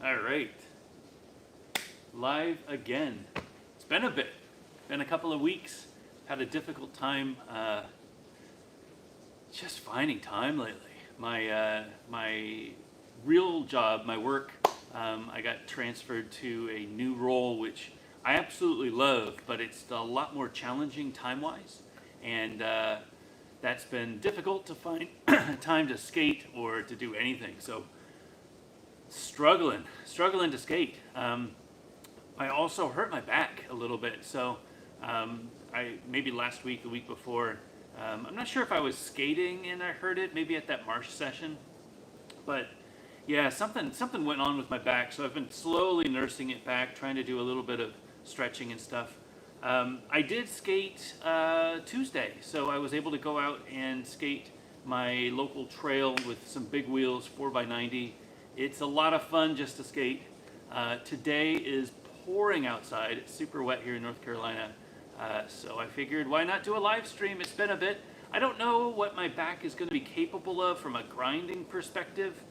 All right, live again. It's been a bit, been a couple of weeks. Had a difficult time just finding time lately. My real job, my work, I got transferred to a new role, which I absolutely love, but it's a lot more challenging time-wise, and that's been difficult to find time to skate or to do anything. So struggling to skate. I also hurt my back a little bit, so I maybe last week, the week before, I'm not sure if I was skating and I hurt it, maybe at that marsh session, but yeah, something went on with my back, so I've been slowly nursing it back, trying to do a little bit of stretching and stuff. I did skate Tuesday, so I was able to go out and skate my local trail with some big wheels, 4x90. It's a lot of fun just to skate. Today is pouring outside. It's super wet here in North Carolina. So I figured, why not do a live stream? It's been a bit. I don't know what my back is going to be capable of from a grinding perspective.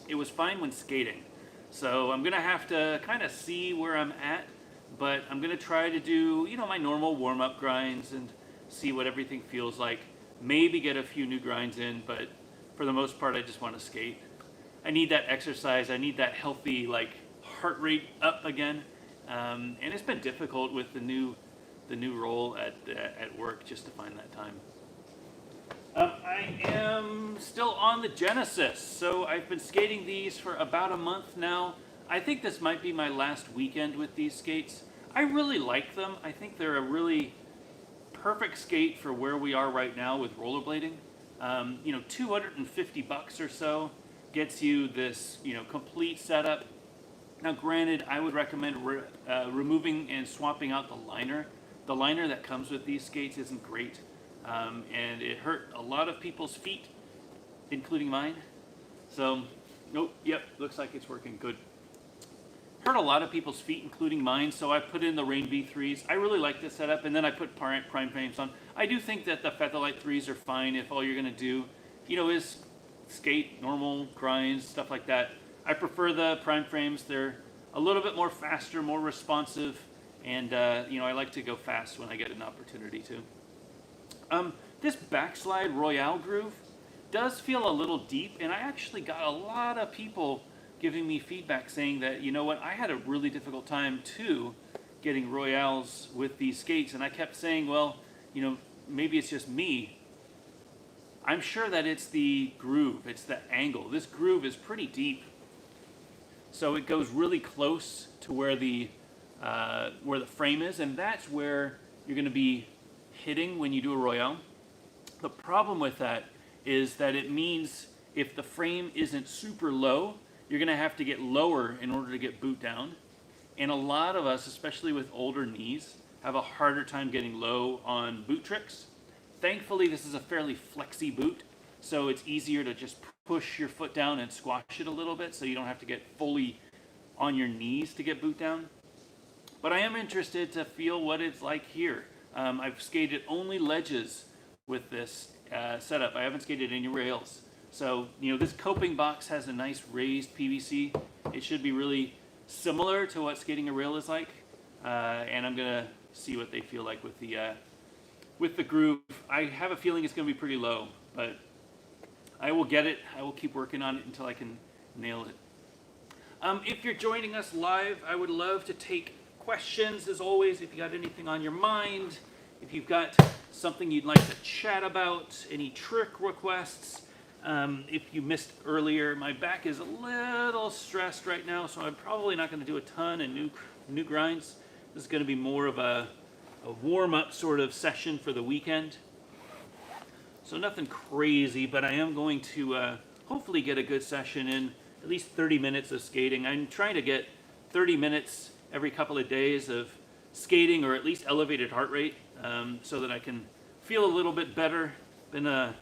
It was fine when skating. So I'm going to have to kind of see where I'm at. But I'm going to try to do, my normal warm-up grinds and see what everything feels like. Maybe get a few new grinds in, but for the most part, I just want to skate. I need that exercise. I need that healthy, heart rate up again. And it's been difficult with the new role at work just to find that time. I am still on the Genesis, so I've been skating these for about a month now. I think this might be my last weekend with these skates. I really like them. I think they're a really perfect skate for where we are right now with rollerblading. $250 or so gets you this, complete setup. Now, granted, I would recommend removing and swapping out the liner. The liner that comes with these skates isn't great, and it hurt a lot of people's feet, including mine. So, nope, yep, looks like it's working good. Hurt a lot of people's feet, including mine, so I put in the Rain V3s. I really like this setup, and then I put prime frames on. I do think that the Featherlight 3s are fine if all you're going to do, is skate, normal grinds, stuff like that. I prefer the prime frames. They're a little bit more faster, more responsive, and I like to go fast when I get an opportunity to. This backslide Royale groove does feel a little deep, and I actually got a lot of people giving me feedback saying that, I had a really difficult time too getting Royales with these skates, and I kept saying, well, maybe it's just me. I'm sure that it's the groove, it's the angle. This groove is pretty deep, so it goes really close to where the frame is, and that's where you're going to be hitting when you do a Royale. The problem with that is that it means if the frame isn't super low, you're going to have to get lower in order to get boot down. And a lot of us, especially with older knees, have a harder time getting low on boot tricks. Thankfully, this is a fairly flexy boot, so it's easier to just push your foot down and squash it a little bit so you don't have to get fully on your knees to get boot down. But I am interested to feel what it's like here. I've skated only ledges with this setup. I haven't skated any rails. So, this coping box has a nice raised PVC. It should be really similar to what skating a rail is like. And I'm going to see what they feel like with the groove. I have a feeling it's going to be pretty low, but I will get it. I will keep working on it until I can nail it. If you're joining us live, I would love to take questions, as always, if you got anything on your mind, if you've got something you'd like to chat about, any trick requests. If you missed earlier, my back is a little stressed right now, so I'm probably not going to do a ton of new grinds. This is going to be more of a warm-up sort of session for the weekend. So nothing crazy, but I am going to hopefully get a good session in, at least 30 minutes of skating. I'm trying to get 30 minutes every couple of days of skating, or at least elevated heart rate, so that I can feel a little bit better. Been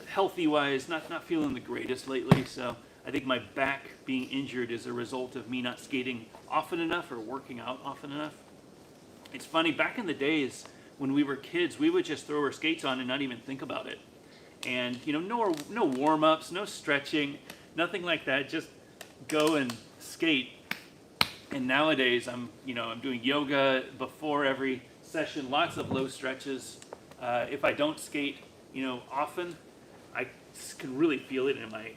healthy-wise, not feeling the greatest lately, so I think my back being injured is a result of me not skating often enough or working out often enough. It's funny, back in the days when we were kids, we would just throw our skates on and not even think about it. And no warm-ups, no stretching, nothing like that. Just go and skate. And nowadays I'm doing yoga before every session, lots of low stretches. If I don't skate, often, I can really feel it in my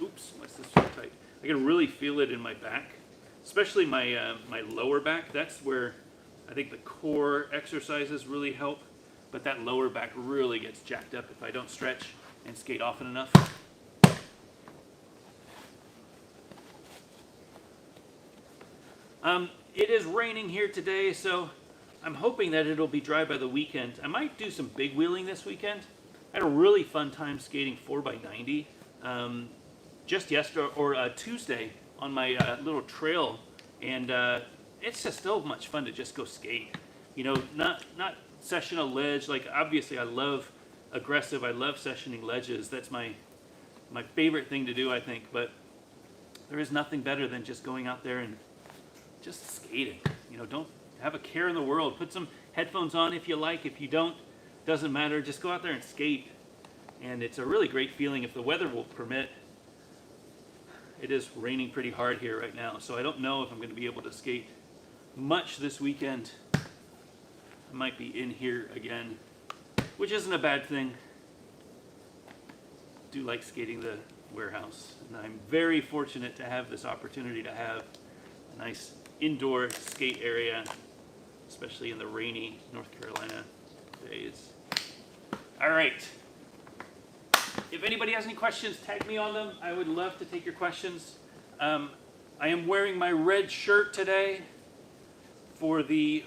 oops, what's this so tight? I can really feel it in my back, especially my my lower back. That's where I think the core exercises really help, but that lower back really gets jacked up if I don't stretch and skate often enough. It is raining here today, so I'm hoping that it'll be dry by the weekend. I might do some big wheeling this weekend. I had a really fun time skating 4x90 just yesterday or Tuesday on my little trail, and it's just so much fun to just go skate. Not session a ledge. Like, obviously I love aggressive. I love sessioning ledges. That's my favorite thing to do, I think. But there is nothing better than just going out there and just skating. Don't have a care in the world. Put some headphones on if you like. If you don't, doesn't matter. Just go out there and skate. And it's a really great feeling if the weather will permit. It is raining pretty hard here right now, so I don't know if I'm going to be able to skate much this weekend. I might be in here again, which isn't a bad thing. I do like skating the warehouse, and I'm very fortunate to have this opportunity to have a nice indoor skate area, especially in the rainy North Carolina days. All right. If anybody has any questions, tag me on them. I would love to take your questions. I am wearing my red shirt today for the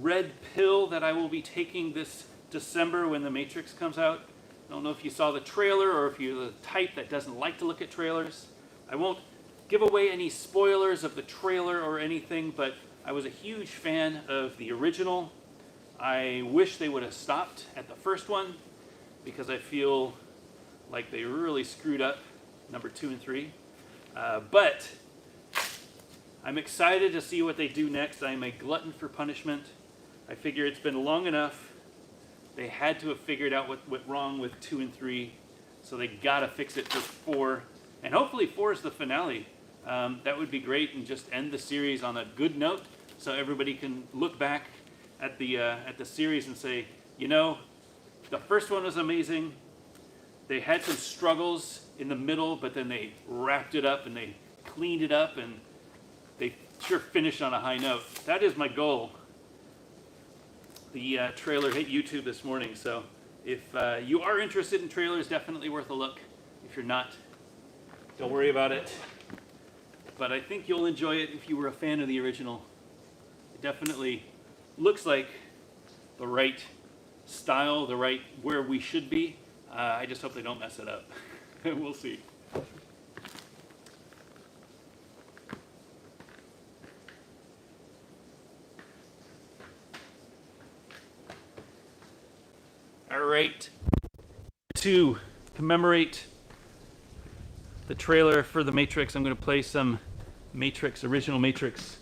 red pill that I will be taking this December when The Matrix comes out. I don't know if you saw the trailer or if you're the type that doesn't like to look at trailers. I won't give away any spoilers of the trailer or anything, but I was a huge fan of the original. I wish they would have stopped at the first one, because I feel like they really screwed up number 2 and 3. But I'm excited to see what they do next. I'm a glutton for punishment. I figure it's been long enough. They had to have figured out what went wrong with 2 and 3, so they gotta fix it for 4. And hopefully 4 is the finale. That would be great, and just end the series on a good note, so everybody can look back at the series and say, the first one was amazing. They had some struggles in the middle, but then they wrapped it up and they cleaned it up, and they sure finished on a high note. That is my goal. The trailer hit YouTube this morning, so if you are interested in trailers, definitely worth a look. If you're not, don't worry about it. But I think you'll enjoy it if you were a fan of the original. It definitely looks like the right style, the right where we should be. I just hope they don't mess it up. We'll see. All right. To commemorate the trailer for The Matrix, I'm going to play some original Matrix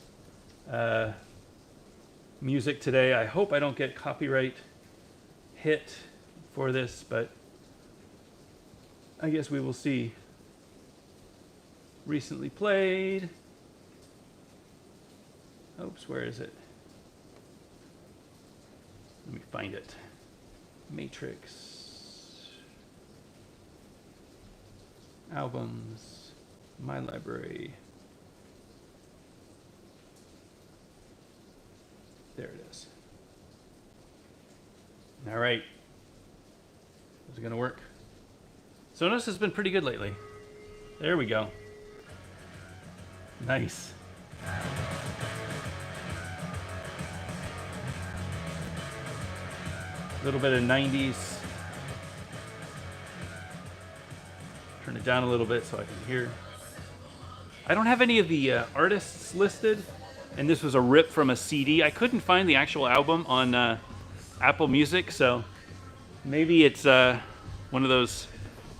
music today. I hope I don't get copyright hit for this, but I guess we will see. Recently played. Oops, where is it? Let me find it. Matrix. Albums. My library. There it is. All right. Is it going to work? Sonos has been pretty good lately. There we go. Nice. A little bit of 90s. Turn it down a little bit so I can hear. I don't have any of the artists listed, and this was a rip from a CD. I couldn't find the actual album on Apple Music, so maybe it's one of those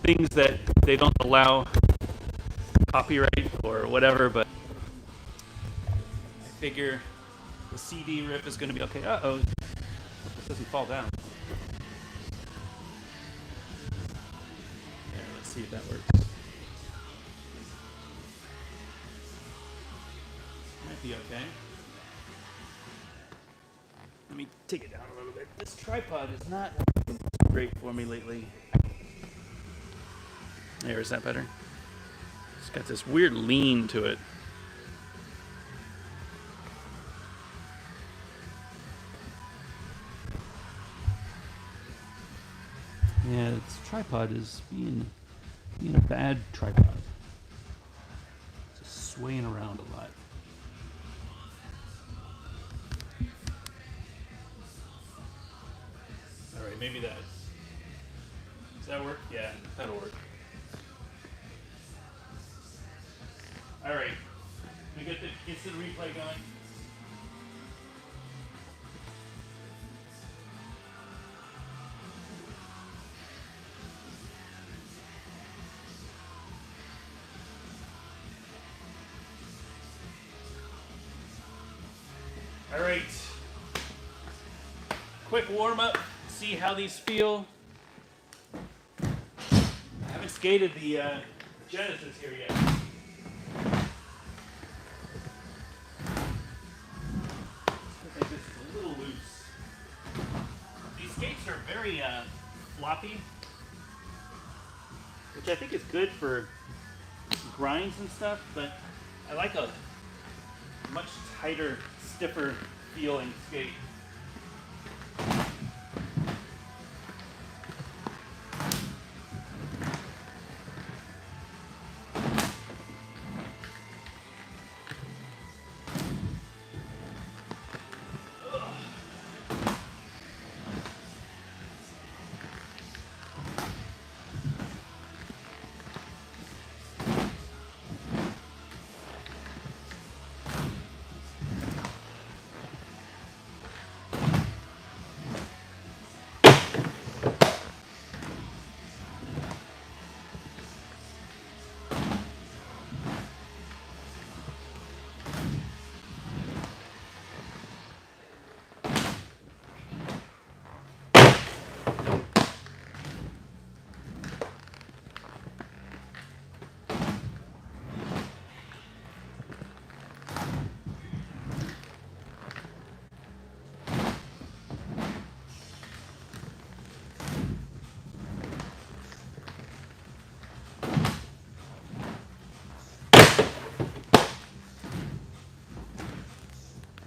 things that they don't allow copyright or whatever, but I figure the CD rip is going to be okay. Uh-oh, this doesn't fall down. There, let's see if that works. might be okay. Let me take it down a little bit. This tripod is not great for me lately. There, is that better? It's got this weird lean to it. Yeah, this tripod is being a bad tripod. Just swaying around a lot. All right, maybe does that work? Yeah, that'll work. All right, we get the instant replay going. All right, quick warm up, see how these feel. I haven't skated the Genesis here yet. I think this is a little loose. These skates are very floppy, which I think is good for grinds and stuff, but I like a much tighter, stiffer feeling skate.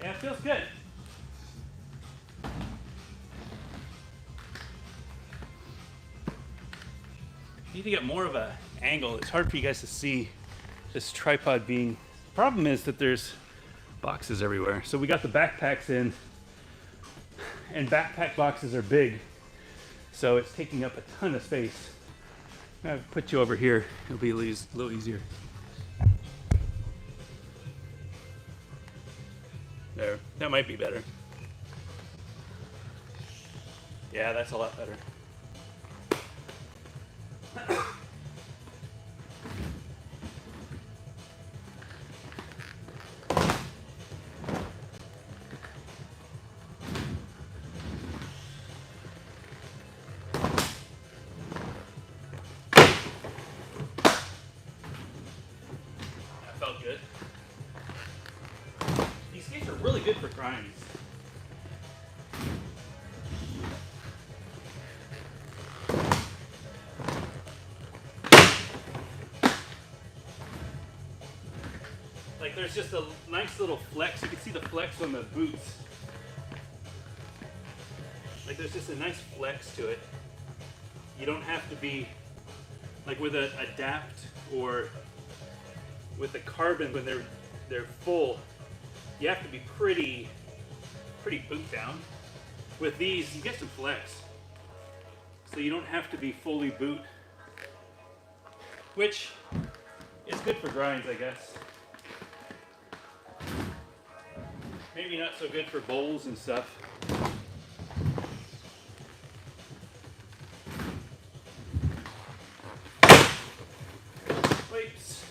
Yeah, it feels good. Need to get more of a angle. It's hard for you guys to see this tripod being. The problem is that there's boxes everywhere. So we got the backpacks in, and backpack boxes are big, so it's taking up a ton of space. I'll put you over here. It'll be a little easier. There, that might be better. Yeah, that's a lot better. That felt good. These skates are really good for grinds. Like there's just a nice little flex. You can see the flex on the boots. Like there's just a nice flex to it. You don't have to be like with a adapt or with the carbon when they're full. You have to be pretty boot down. With these, you get some flex, so you don't have to be fully boot, which is good for grinds, I guess. Maybe not so good for bowls and stuff. Whoops.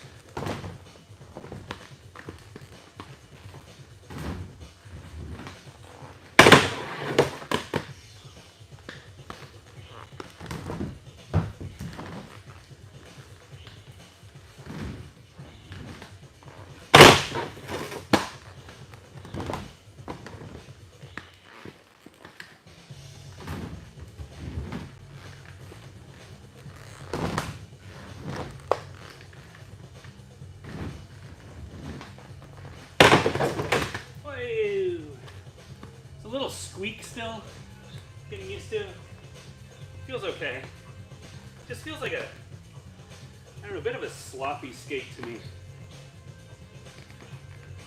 Whoa. It's a little squeak still. Getting used to. Feels okay. Just feels like a, I don't know, a bit of a sloppy skate to me.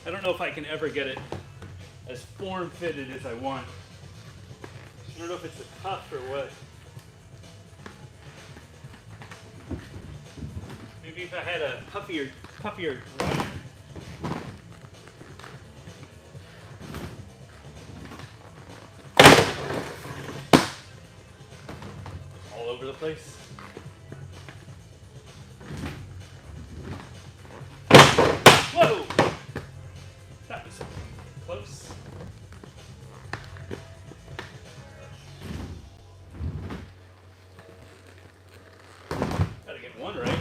I don't know if I can ever get it as form-fitted as I want. I don't know if it's the cuff or what. Maybe if I had a puffier rider. All over the place. Whoa! That was close. Gotta get one right.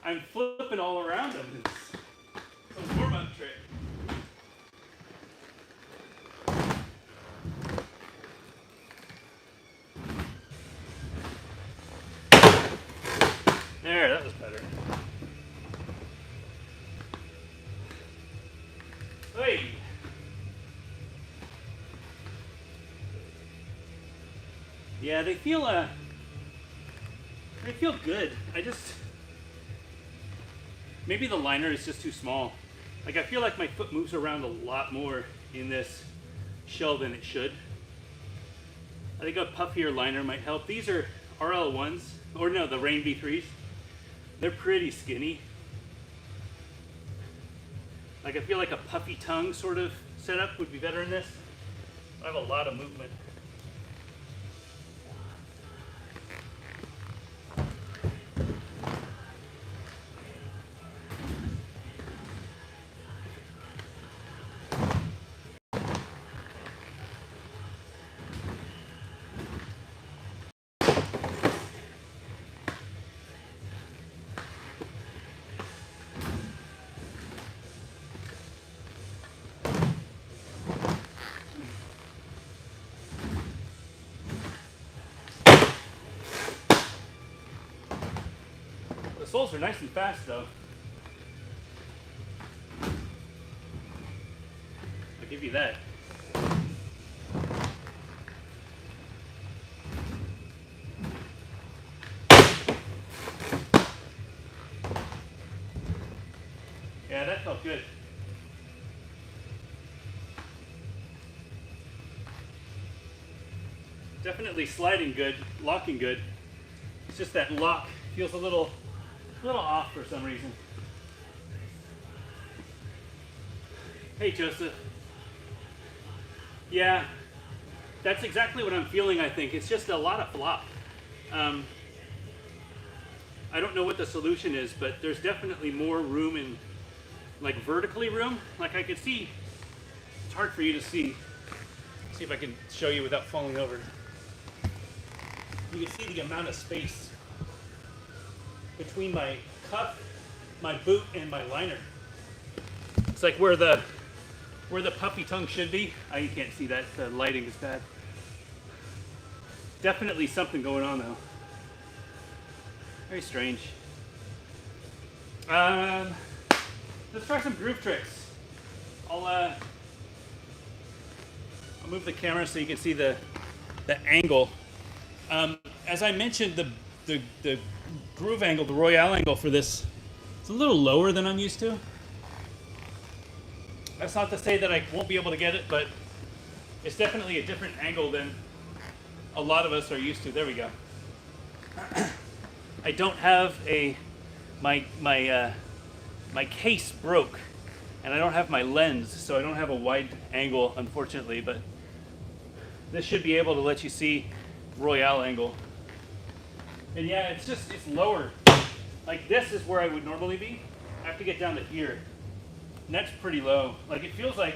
I'm flipping all around them. It's a warm-up trick. There, that was better. Hey. Yeah, they feel good. Maybe the liner is just too small. Like, I feel like my foot moves around a lot more in this shell than it should. I think a puffier liner might help. These are RL1s, or no, the Rain V3s. They're pretty skinny. Like, I feel like a puffy tongue sort of setup would be better in this. I have a lot of movement. The soles are nice and fast though. I'll give you that. Yeah, that felt good. Definitely sliding good, locking good. It's just that lock feels a little off for some reason. Hey Joseph. Yeah, that's exactly what I'm feeling, I think. It's just a lot of flop. I don't know what the solution is, but there's definitely more room in, like, vertically room. Like, I could see, it's hard for you to see. See if I can show you without falling over. You can see the amount of space between my cuff, my boot, and my liner. It's like where the puffy tongue should be. You can't see that, the lighting is bad. Definitely something going on though. Very strange. Let's try some groove tricks. I'll move the camera so you can see the angle. As I mentioned, the groove angle, the Royale angle for this, it's a little lower than I'm used to. That's not to say that I won't be able to get it, but it's definitely a different angle than a lot of us are used to. There we go. I don't have my case broke, and I don't have my lens, so I don't have a wide angle, unfortunately, but this should be able to let you see Royale angle. And yeah, it's lower. Like, this is where I would normally be. I have to get down to here. And that's pretty low. Like, it feels like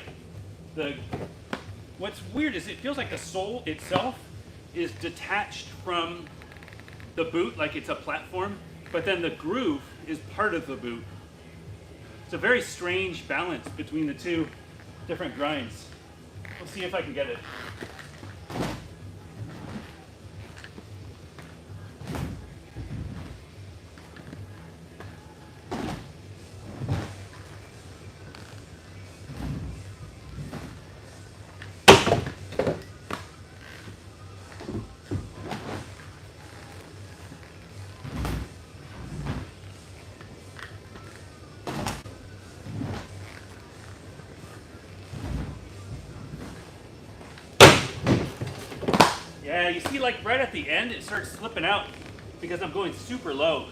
what's weird is it feels like the sole itself is detached from the boot, like it's a platform, but then the groove is part of the boot. It's a very strange balance between the two different grinds. We'll see if I can get it. Yeah, you see, like right at the end, it starts slipping out because I'm going super low.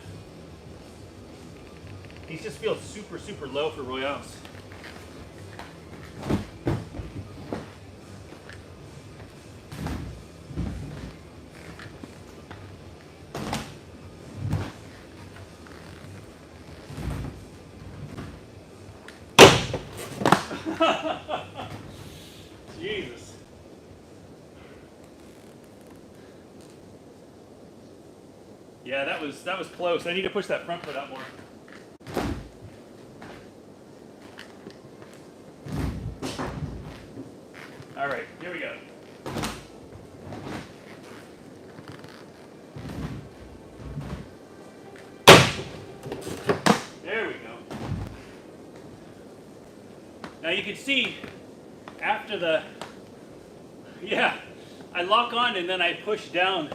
These just feel super, super low for Royales. Jesus. Yeah, that was close. I need to push that front foot out more. All right, here we go. There we go. Now you can see after the, yeah, I lock on and then I push down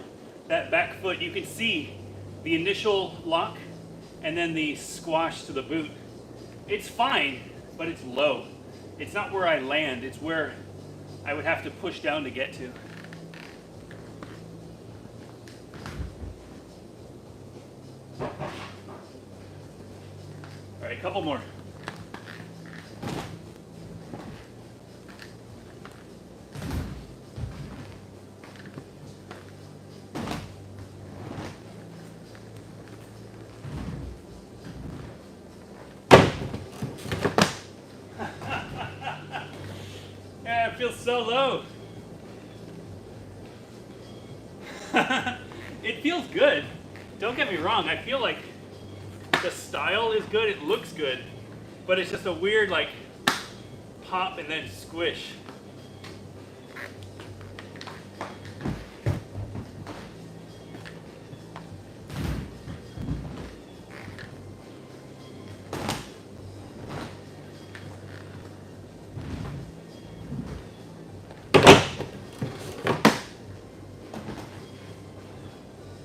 that back foot. You can see the initial lock and then the squash to the boot. It's fine, but it's low. It's not where I land, it's where I would have to push down to get to. All right, a couple more. Yeah, it feels so low. It feels good. Don't get me wrong, I feel like the style is good, it looks good, but it's just a weird like pop and then squish.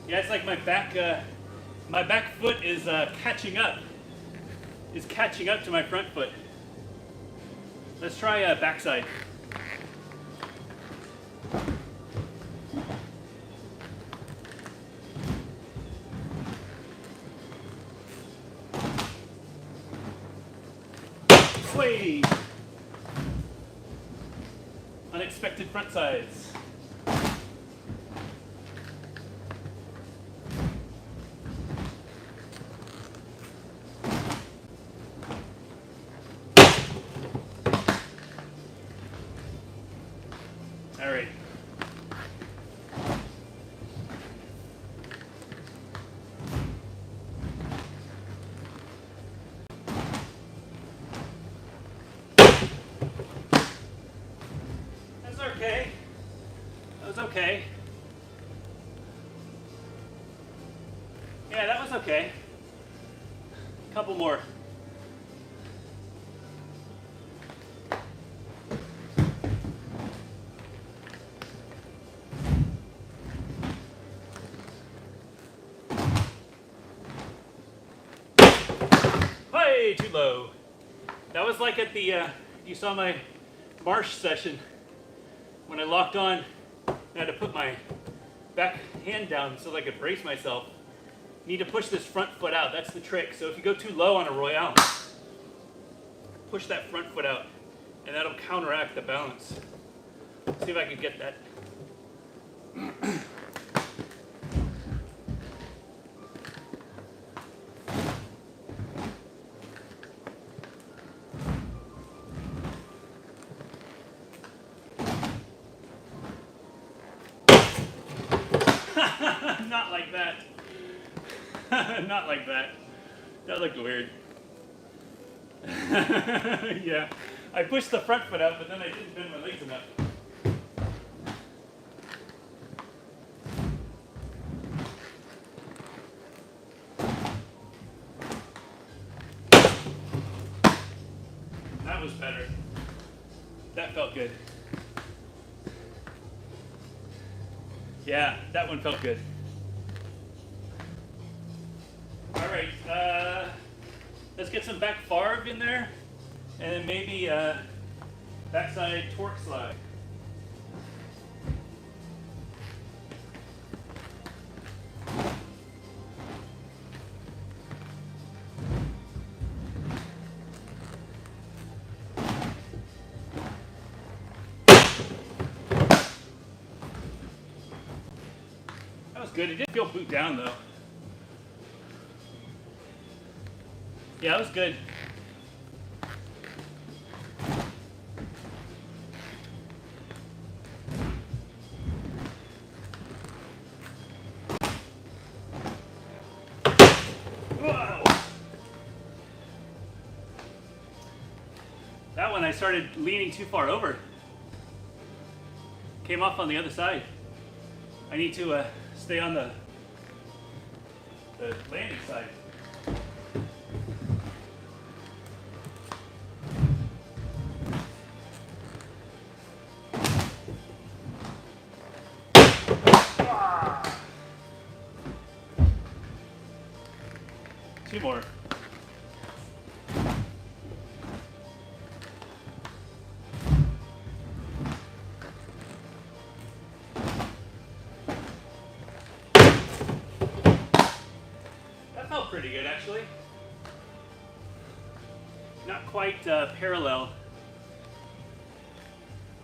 Yeah, it's like my back foot is catching up. Is catching up to my front foot. Let's try backside. Sway. Unexpected front sides. All right. That's okay. That was okay. Yeah, that was okay. A couple more. Too low. That was like at the, you saw my marsh session when I locked on. I had to put my back hand down so that I could brace myself. You need to push this front foot out. That's the trick. So if you go too low on a Royale, push that front foot out and that'll counteract the balance. See if I can get that. Not like that. Not like that. That looked weird. Yeah. I pushed the front foot out, but then I didn't bend my legs enough. That was better. That felt good. Yeah, that one felt good. All right, let's get some back farb in there, and then maybe backside torque slide. good. It did feel boot down though. Yeah, that was good. Whoa. That one I started leaning too far over. Came off on the other side. I need to stay on the landing side. Two more. That felt pretty good, actually. Not quite parallel.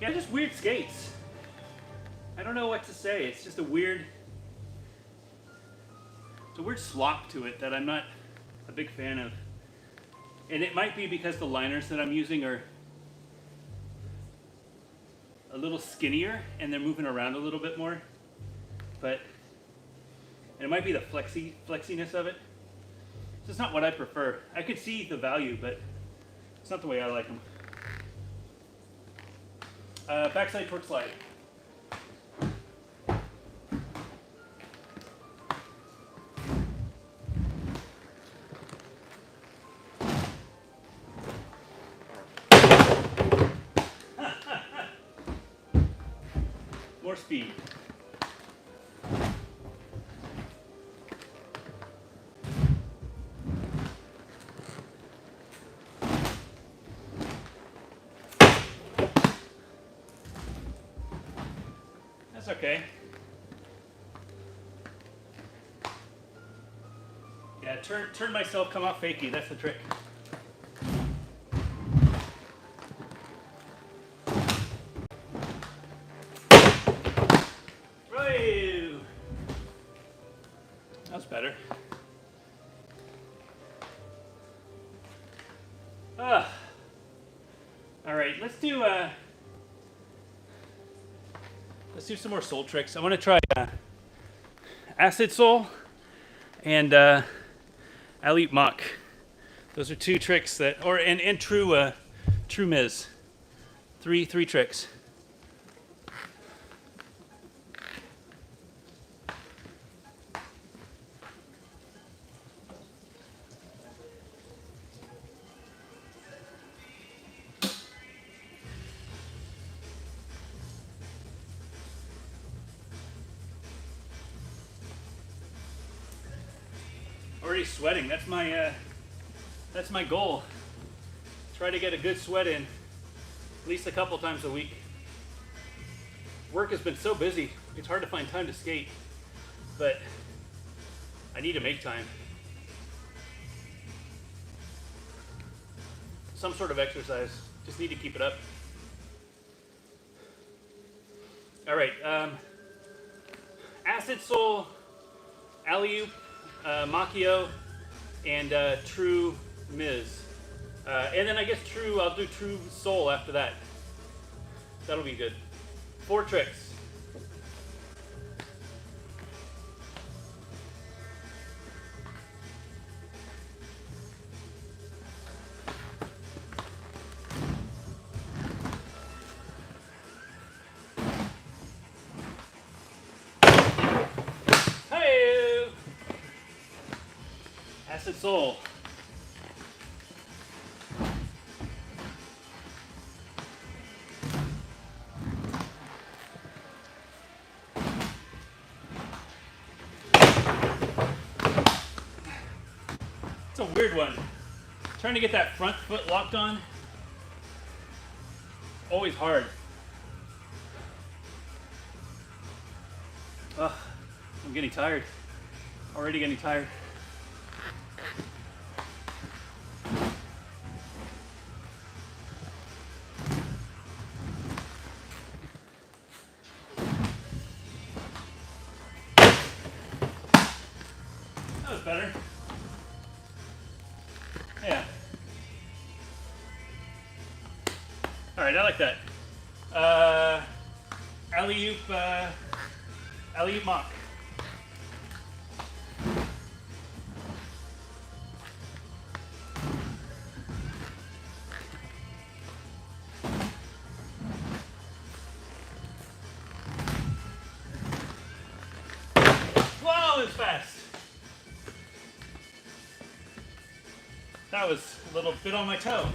Yeah, just weird skates. I don't know what to say. It's just a weird slop to it that I'm not a big fan of. And it might be because the liners that I'm using are a little skinnier and they're moving around a little bit more. And it might be the flexiness of it. It's just not what I prefer. I could see the value, but it's not the way I like them. Backside torque slide. More speed. That's okay. Yeah, turn myself, come out fakey. That's the trick. That's better. All right, let's do some more sole tricks. I want to try acid sole and alley-oop mock. Those are two tricks that, and true Miz. Three tricks. Already sweating. That's my goal. Try to get a good sweat in at least a couple times a week. Work has been so busy, it's hard to find time to skate, but I need to make time. Some sort of exercise. Just need to keep it up. All right. Acid sole, alley-oop, Macchio, and true Miz. And then I guess I'll do true sole after that. That'll be good. 4 tricks. Hey! Acid sole. It's a weird one. Trying to get that front foot locked on, always hard. Ugh, I'm getting tired. Already getting tired. That was better. Yeah. All right, I like that. Alley-oop mock. Whoa, it's fast. That was a little bit on my toe.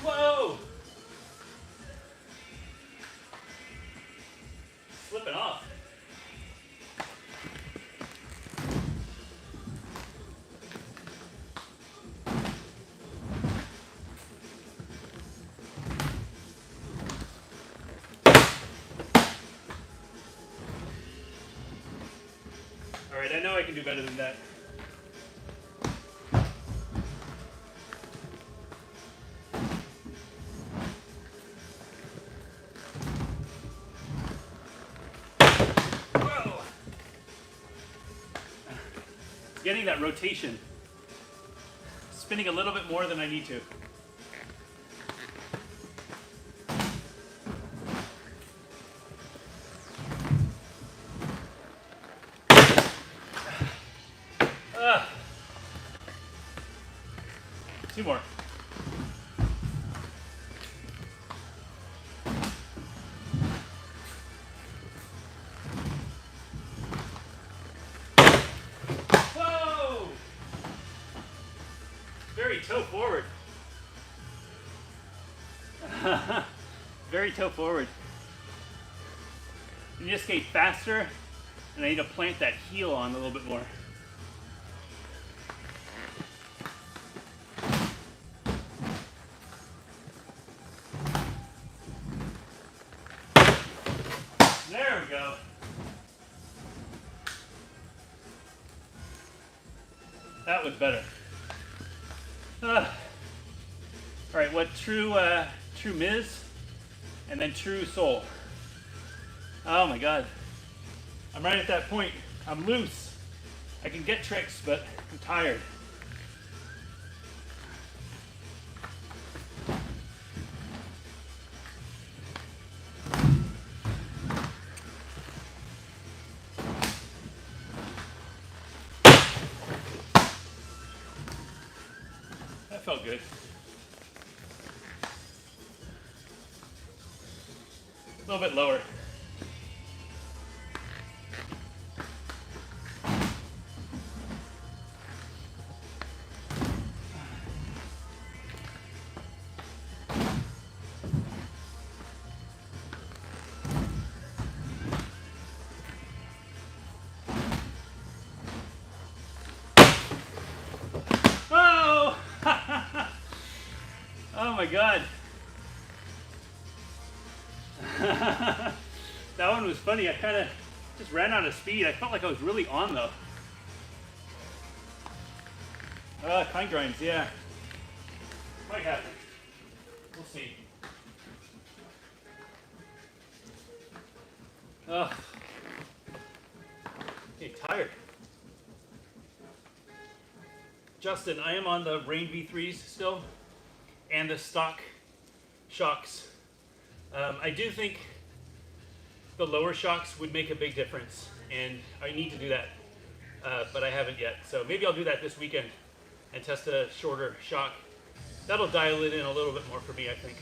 Whoa! Slipping off. All right, I know I can do better than that. Whoa! Getting that rotation. Spinning a little bit more than I need to. Two more. Whoa! Very toe forward. Very toe forward. You need to skate faster, and I need to plant that heel on a little bit more. There we go. That was better. All right, what true Ms. and then true soul. Oh my God. I'm right at that point. I'm loose. I can get tricks, but I'm tired. That felt good. A little bit lower. Oh! Oh my God. That one was funny. I kind of just ran out of speed. I felt like I was really on though. Kind grinds, yeah. Might happen. We'll see. Ugh. Getting tired. Justin, I am on the Rain V3s still, and the stock shocks. I do think the lower shocks would make a big difference, and I need to do that, but I haven't yet. So maybe I'll do that this weekend and test a shorter shock. That'll dial it in a little bit more for me, I think.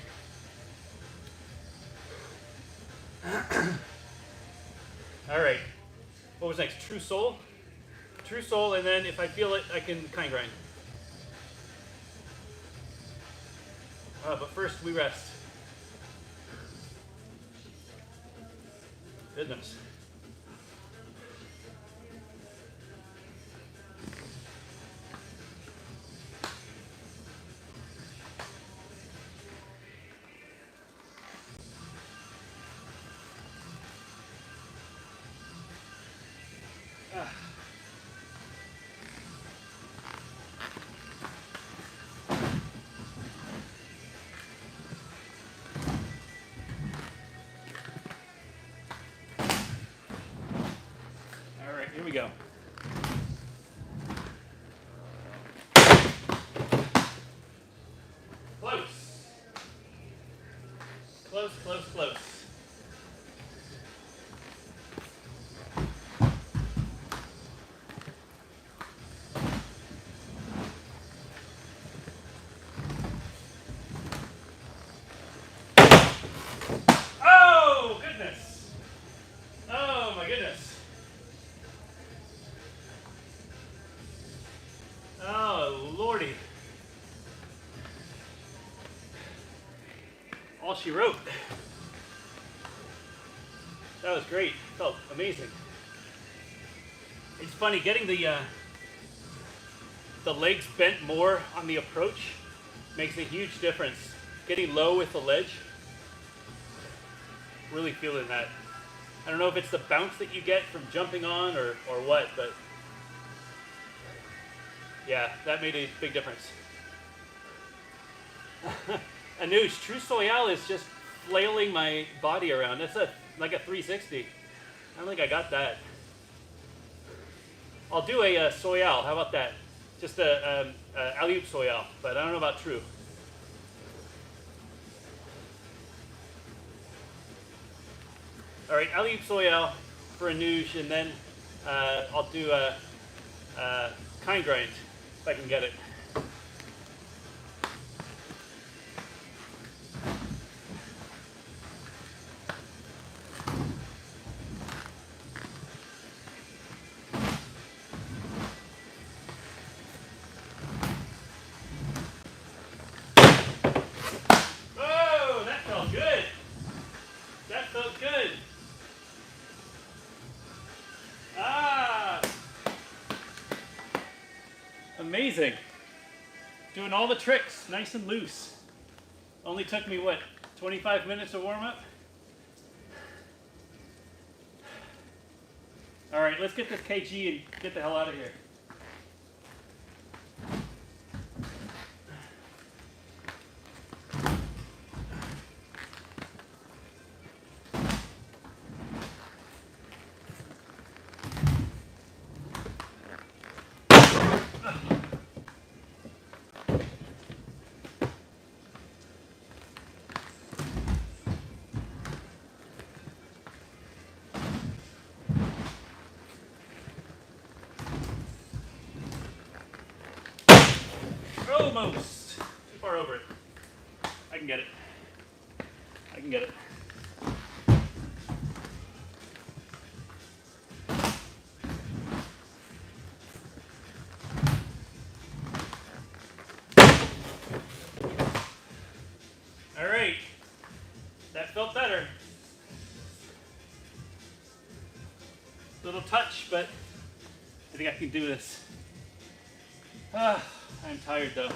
All right, what was next? True Soul? True Soul, and then if I feel it, I can kind grind. But first, we rest. Goodness. Close, close, close. Oh, goodness. Oh, my goodness. Oh, Lordy. All she wrote. That was great. Felt amazing. It's funny getting the legs bent more on the approach makes a huge difference. Getting low with the ledge, really feeling that. I don't know if it's the bounce that you get from jumping on or what, but yeah, that made a big difference. Anush, True Soyal is just flailing my body around. That's like a 360. I don't think I got that. I'll do a Soyal. How about that? Just a alley-oop Soyal, but I don't know about True. All right, alley-oop Soyal for Anush, and then I'll do a kind grind if I can get it. Oh, that felt good. That felt good. Ah, amazing. Doing all the tricks, nice and loose. Only took me, what, 25 minutes to warm up? All right, let's get this kg and get the hell out of here. Almost. Too far over it. I can get it. I can get it. All right. That felt better. Little touch, but I think I can do this. I'm tired though.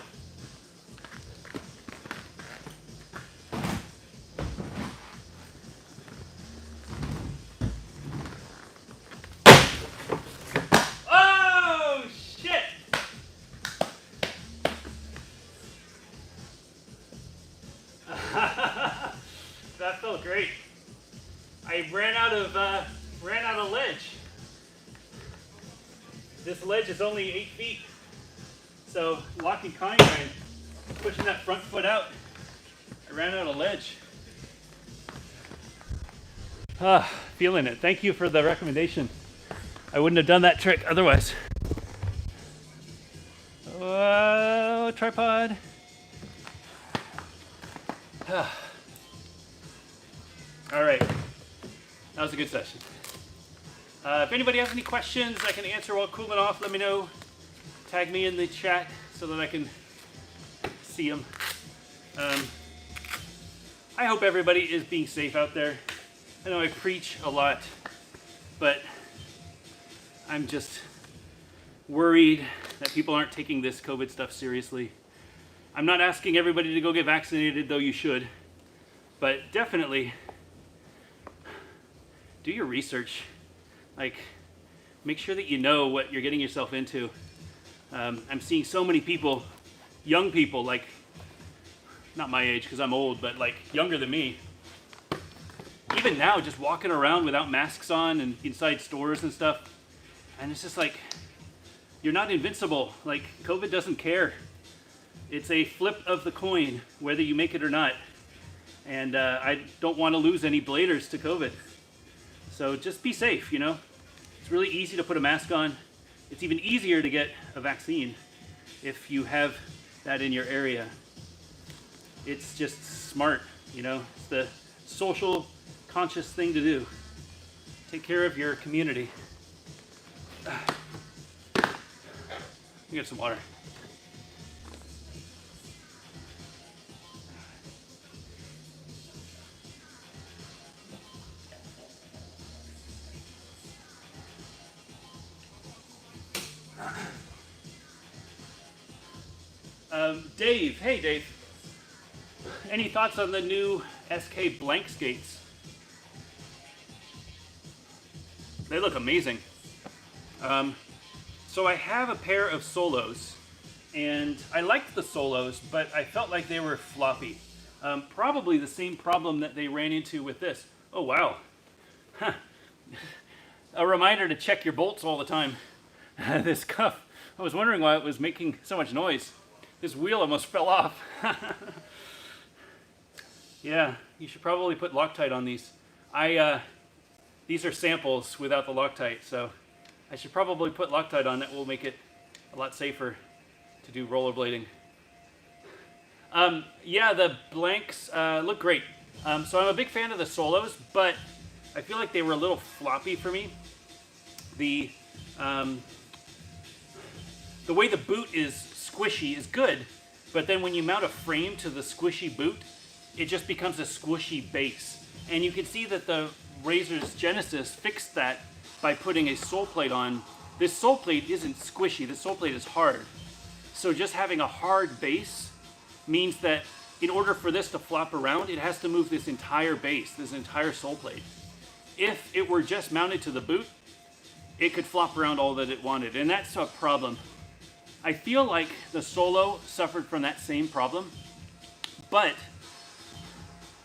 Oh, shit! That felt great. I ran out of ledge. This ledge is only 8 feet. So walking kind grind, pushing that front foot out, I ran out of ledge. Feeling it. Thank you for the recommendation. I wouldn't have done that trick otherwise. Oh, tripod. All right, that was a good session. If anybody has any questions I can answer while cooling off, let me know. Tag me in the chat so that I can see them. I hope everybody is being safe out there. I know I preach a lot, but I'm just worried that people aren't taking this COVID stuff seriously. I'm not asking everybody to go get vaccinated, though you should, but definitely do your research. Like, make sure that you know what you're getting yourself into. I'm seeing so many people, young people, like, not my age because I'm old, but like younger than me, even now just walking around without masks on and inside stores and stuff. And it's just like, you're not invincible. Like, COVID doesn't care. It's a flip of the coin, whether you make it or not. And I don't want to lose any bladers to COVID. So just be safe, you know. It's really easy to put a mask on. It's even easier to get a vaccine if you have that in your area. It's just smart, you know. It's the social conscious thing to do. Take care of your community. Get some water. Dave, hey Dave. Any thoughts on the new SK blank skates? They look amazing. So I have a pair of Solos, and I liked the Solos, but I felt like they were floppy. Probably the same problem that they ran into with this. Oh wow. Huh. A reminder to check your bolts all the time. This cuff, I was wondering why it was making so much noise. This wheel almost fell off. Yeah, you should probably put Loctite on these. These are samples without the Loctite, so I should probably put Loctite on. That will make it a lot safer to do rollerblading. Yeah, the blanks look great. So I'm a big fan of the Solos, but I feel like they were a little floppy for me. The way the boot is squishy is good, but then when you mount a frame to the squishy boot, it just becomes a squishy base. And you can see that the Razor's Genesis fixed that by putting a sole plate on. This sole plate isn't squishy, the sole plate is hard. So just having a hard base means that in order for this to flop around, it has to move this entire base, this entire sole plate. If it were just mounted to the boot, it could flop around all that it wanted, and that's a problem. I feel like the Solo suffered from that same problem, but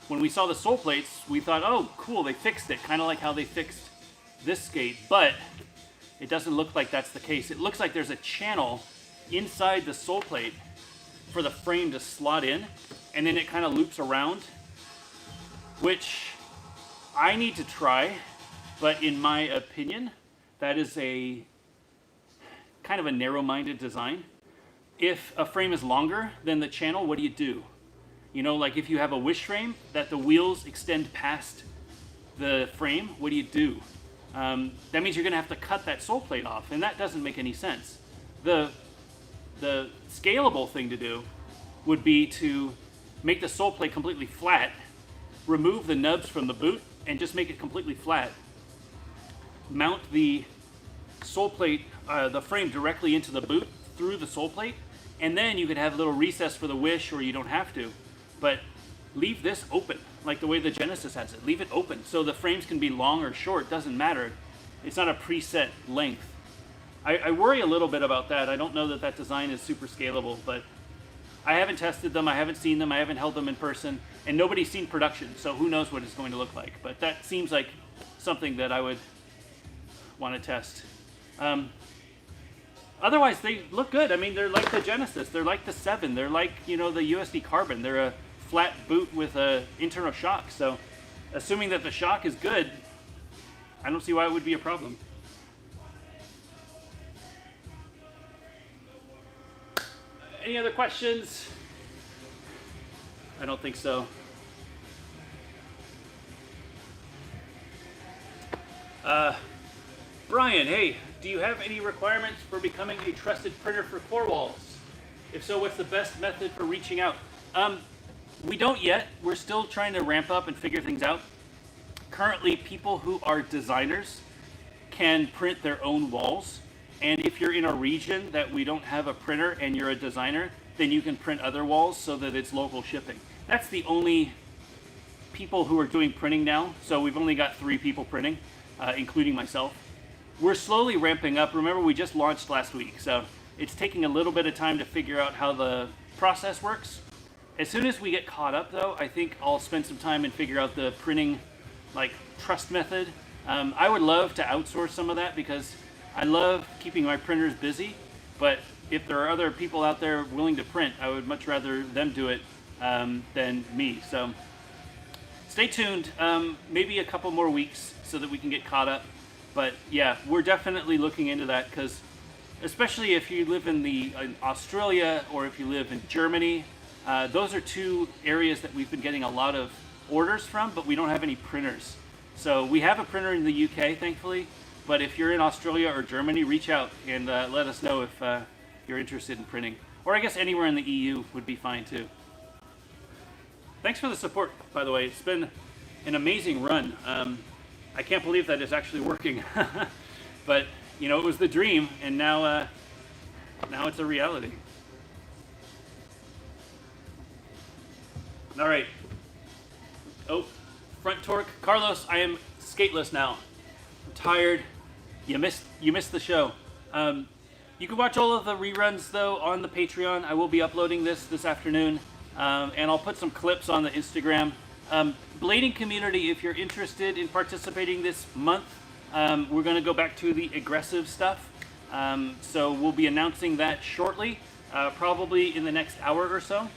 when we saw the sole plates, we thought, oh, cool, they fixed it, kind of like how they fixed this skate, but it doesn't look like that's the case. It looks like there's a channel inside the sole plate for the frame to slot in, and then it kind of loops around, which I need to try, but in my opinion, that is a kind of a narrow-minded design. If a frame is longer than the channel, what do you do? You know, like if you have a wish frame that the wheels extend past the frame, what do you do? That means you're gonna have to cut that sole plate off, and that doesn't make any sense. The scalable thing to do would be to make the sole plate completely flat, remove the nubs from the boot, and just make it completely flat. Mount the sole plate, the frame directly into the boot through the sole plate, and then you could have a little recess for the wish, or you don't have to. But leave this open, like the way the Genesis has it. Leave it open, so the frames can be long or short, doesn't matter. It's not a preset length. I worry a little bit about that. I don't know that that design is super scalable, but I haven't tested them, I haven't seen them, I haven't held them in person, and nobody's seen production, so who knows what it's going to look like. But that seems like something that I would want to test. Otherwise, they look good. I mean, they're like the Genesis, they're like the 7, they're like, you know, the USD Carbon. They're a flat boot with a internal shock, so assuming that the shock is good, I don't see why it would be a problem. Any other questions? I don't think so. Brian, hey, do you have any requirements for becoming a trusted printer for core walls? If so, what's the best method for reaching out? We don't yet. We're still trying to ramp up and figure things out. Currently, people who are designers can print their own walls. And if you're in a region that we don't have a printer and you're a designer, then you can print other walls so that it's local shipping. That's the only people who are doing printing now. So we've only got 3 people printing, including myself. We're slowly ramping up. Remember, we just launched last week, so it's taking a little bit of time to figure out how the process works. As soon as we get caught up, though, I think I'll spend some time and figure out the printing, like, trust method. I would love to outsource some of that because I love keeping my printers busy, but if there are other people out there willing to print, I would much rather them do it than me. So stay tuned. Maybe a couple more weeks so that we can get caught up. But yeah, we're definitely looking into that, because especially if you live in Australia or if you live in Germany, those are two areas that we've been getting a lot of orders from, but we don't have any printers. So we have a printer in the UK, thankfully. But if you're in Australia or Germany, reach out and let us know if you're interested in printing. Or I guess anywhere in the EU would be fine too. Thanks for the support, by the way. It's been an amazing run. I can't believe that it's actually working. But, you know, it was the dream, and now it's a reality. All right. Oh, front torque. Carlos, I am skateless now. I'm tired. You missed the show. You can watch all of the reruns though on the Patreon. I will be uploading this afternoon, and I'll put some clips on the Instagram. Blading community, if you're interested in participating this month, we're going to go back to the aggressive stuff. So we'll be announcing that shortly, probably in the next hour or so.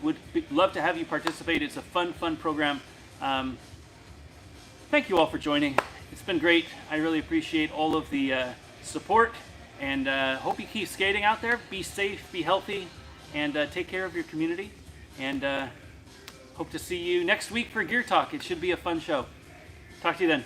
Would love to have you participate. It's a fun program. Thank you all for joining. It's been great. I really appreciate all of the support, and hope you keep skating out there. Be safe, be healthy, and take care of your community. And hope to see you next week for Gear Talk. It should be a fun show. Talk to you then.